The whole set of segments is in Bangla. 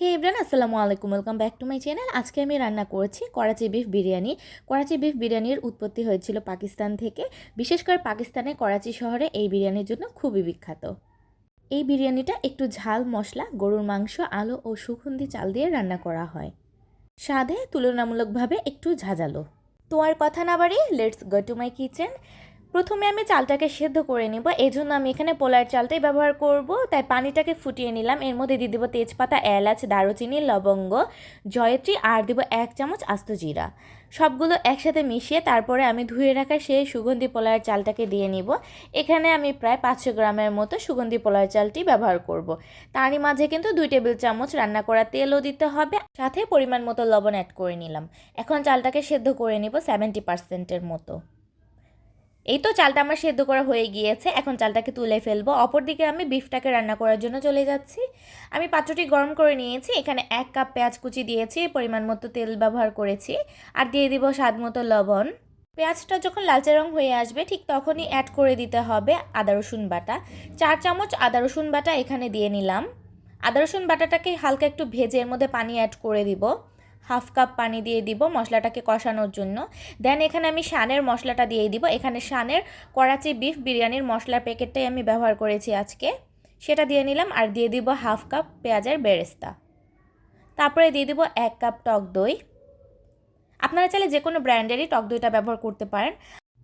হে এভরিওয়ান, আসসালামু আলাইকুম। Welcome back to my channel. আজকে আমি রান্না করেছি করাচি বিফ বিরিয়ানি। করাচি বিফ বিরিয়ানির উৎপত্তি হয়েছিল পাকিস্তান থেকে। বিশেষ করে পাকিস্তানের করাচি শহরে এই বিরিয়ানির জন্য খুবই বিখ্যাত। এই বিরিয়ানিটা একটু ঝাল মশলা, গরুর মাংস, আলু ও সুগন্ধি চাল দিয়ে রান্না করা হয়। স্বাদে তুলনামূলকভাবে একটু ঝাঁঝালো। তো আর কথা না বাড়িয়ে let's go to my kitchen. প্রথমে আমি চালটাকে সেদ্ধ করে নিব। এই জন্য আমি এখানে পোলার চালটাই ব্যবহার করব। তাই পানিটাকে ফুটিয়ে নিলাম। এর মধ্যে দিয়ে দেবো তেজপাতা, এলাচ, দারুচিনি, লবঙ্গ, জয়ত্রী আর দেবো 1 চামচ আস্ত জিরা। সবগুলো একসাথে মিশিয়ে তারপরে আমি ধুয়ে রাখা সেই সুগন্ধি পোলার চালটাকে দিয়ে নিব। এখানে আমি প্রায় 500 গ্রামের মতো সুগন্ধি পোলার চালটি ব্যবহার করব। তারই মাঝে কিন্তু 2 টেবিল চামচ রান্না করা তেলও দিতে হবে, সাথে পরিমাণ মতো লবণ অ্যাড করে নিলাম। এখন চালটাকে সেদ্ধ করে নিব 70%-এর মতো। এই তো চালটা আমার সেদ্ধ করা হয়ে গিয়েছে। এখন চালটাকে তুলে ফেলবো। অপরদিকে আমি বিফটাকে রান্না করার জন্য চলে যাচ্ছি। আমি পাত্রটি গরম করে নিয়েছি। এখানে 1 কাপ পেঁয়াজ কুচি দিয়েছি, পরিমাণ মতো তেল ব্যবহার করেছি, আর দিয়ে দিব স্বাদ মতো লবণ। পেঁয়াজটা যখন লালচে রং হয়ে আসবে ঠিক তখনই অ্যাড করে দিতে হবে আদা রসুন বাটা। 4 চামচ আদা রসুন বাটা এখানে দিয়ে নিলাম। আদা রসুন বাটাটাকে হালকা একটু ভেজে এর মধ্যে পানি অ্যাড করে দিব। 1/2 কাপ পানি দিয়ে দিব মশলাটাকে কষানোর জন্য। দেন এখানে আমি শানের মশলাটা দিয়ে দিব। এখানে শানের করাচি বিফ বিরিয়ানির মশলার প্যাকেটটাই আমি ব্যবহার করেছি আজকে। সেটা দিয়ে নিলাম আর দিয়ে দিব 1/2 কাপ পেঁয়াজের বেরেস্তা। তারপরে দিয়ে দিব 1 কাপ টক দই। আপনারা চাইলে যে কোনো ব্র্যান্ডেরই টক দইটা ব্যবহার করতে পারেন।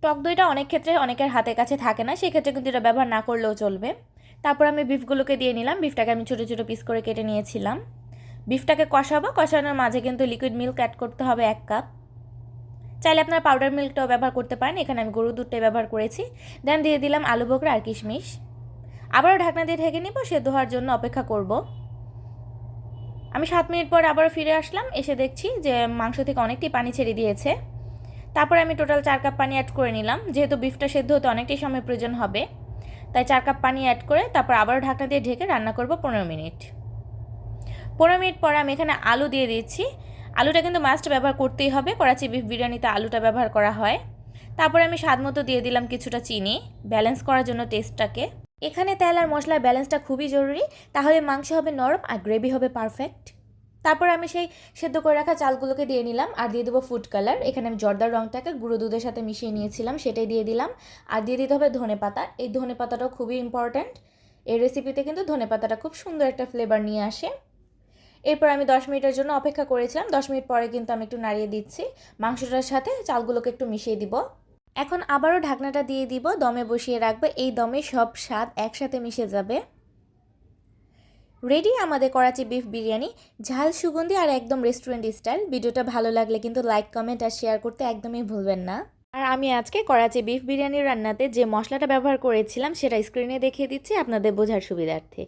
টক দইটা অনেক ক্ষেত্রে অনেকের হাতের কাছে থাকে না, সেক্ষেত্রে কিন্তু এটা ব্যবহার না করলেও চলবে। তারপর আমি বিফগুলোকে দিয়ে নিলাম। বিফটাকে আমি ছোটো ছোটো পিস করে কেটে নিয়েছিলাম। বিফটাকে কষাবো। কষানোর মাঝে কিন্তু লিকুইড মিল্ক অ্যাড করতে হবে 1 কাপ। চাইলে আপনারা পাউডার মিল্কটাও ব্যবহার করতে পারেন। এখানে আমি গরুর দুধটাই ব্যবহার করেছি। দেন দিয়ে দিলাম আলু বোখরা আর কিশমিশ। আবারও ঢাকনা দিয়ে ঢেকে নিব, সেদ্ধ হওয়ার জন্য অপেক্ষা করব। আমি 7 মিনিট পর আবারও ফিরে আসলাম। এসে দেখছি যে মাংস থেকে অনেকটাই পানি ছেড়ে দিয়েছে। তারপর আমি টোটাল 4 কাপ পানি অ্যাড করে নিলাম। যেহেতু বিফটা সেদ্ধ হতে অনেকটাই সময় প্রয়োজন হবে, তাই 4 কাপ পানি অ্যাড করে তারপর আবারও ঢাকনা দিয়ে ঢেকে রান্না করব 15 মিনিট। 15 মিনিট পরে আমি এখানে আলু দিয়ে দিচ্ছি। আলুটা কিন্তু মাস্ট ব্যবহার করতেই হবে, করাচি বিফ বিরিয়ানিতে আলুটা ব্যবহার করা হয়। তারপরে আমি স্বাদ মতো দিয়ে দিলাম কিছুটা চিনি, ব্যালেন্স করার জন্য টেস্টটাকে। এখানে তেল আর মশলার ব্যালেন্সটা খুবই জরুরি, তাহলে মাংস হবে নরম আর গ্রেভি হবে পারফেক্ট। তারপর আমি সেই সেদ্ধ করে রাখা চালগুলোকে দিয়ে নিলাম আর দিয়ে দেবো ফুড কালার। এখানে আমি জর্দার রঙটাকে গুঁড়ো দুধের সাথে মিশিয়ে নিয়েছিলাম, সেটাই দিয়ে দিলাম। আর দিয়ে দিতে হবে ধনেপাতা। এই ধনেপাতাটাও খুবই ইম্পর্ট্যান্ট। এই রেসিপিতে কিন্তু ধনেপাতাটা খুব সুন্দর একটা ফ্লেভার নিয়ে আসে। এরপর আমি 10 মিনিটের জন্য অপেক্ষা করেছিলাম। 10 মিনিট পরে কিন্তু আমি একটু নাড়িয়ে দিচ্ছি। মাংসটার সাথে চালগুলোকে একটু মিশিয়ে দিব। এখন আবারও ঢাকনাটা দিয়ে দিব, দমে বসিয়ে রাখবো। এই দমে সব স্বাদ একসাথে মিশে যাবে। রেডি আমাদের করাচি বিফ বিরিয়ানি, ঝাল, সুগন্ধি আর একদম রেস্টুরেন্ট স্টাইল। ভিডিওটা ভালো লাগলে কিন্তু লাইক, কমেন্ট আর শেয়ার করতে একদমই ভুলবেন না। আর আমি আজকে করাচি বিফ বিরিয়ানির রান্নাতে যে মশলাটা ব্যবহার করেছিলাম সেটা স্ক্রিনে দেখিয়ে দিচ্ছি আপনাদের বোঝার সুবিধার্থে।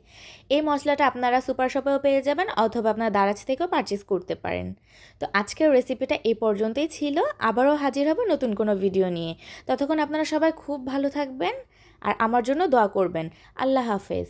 এই মশলাটা আপনারা সুপার শপেও পেয়ে যাবেন অথবা আপনার দারাজ থেকেও পারচেস করতে পারেন। তো আজকের রেসিপিটা এই পর্যন্তই ছিল। আবারও হাজির হব নতুন কোনো ভিডিও নিয়ে। ততক্ষণ আপনারা সবাই খুব ভালো থাকবেন আর আমার জন্য দোয়া করবেন। আল্লাহ হাফেজ।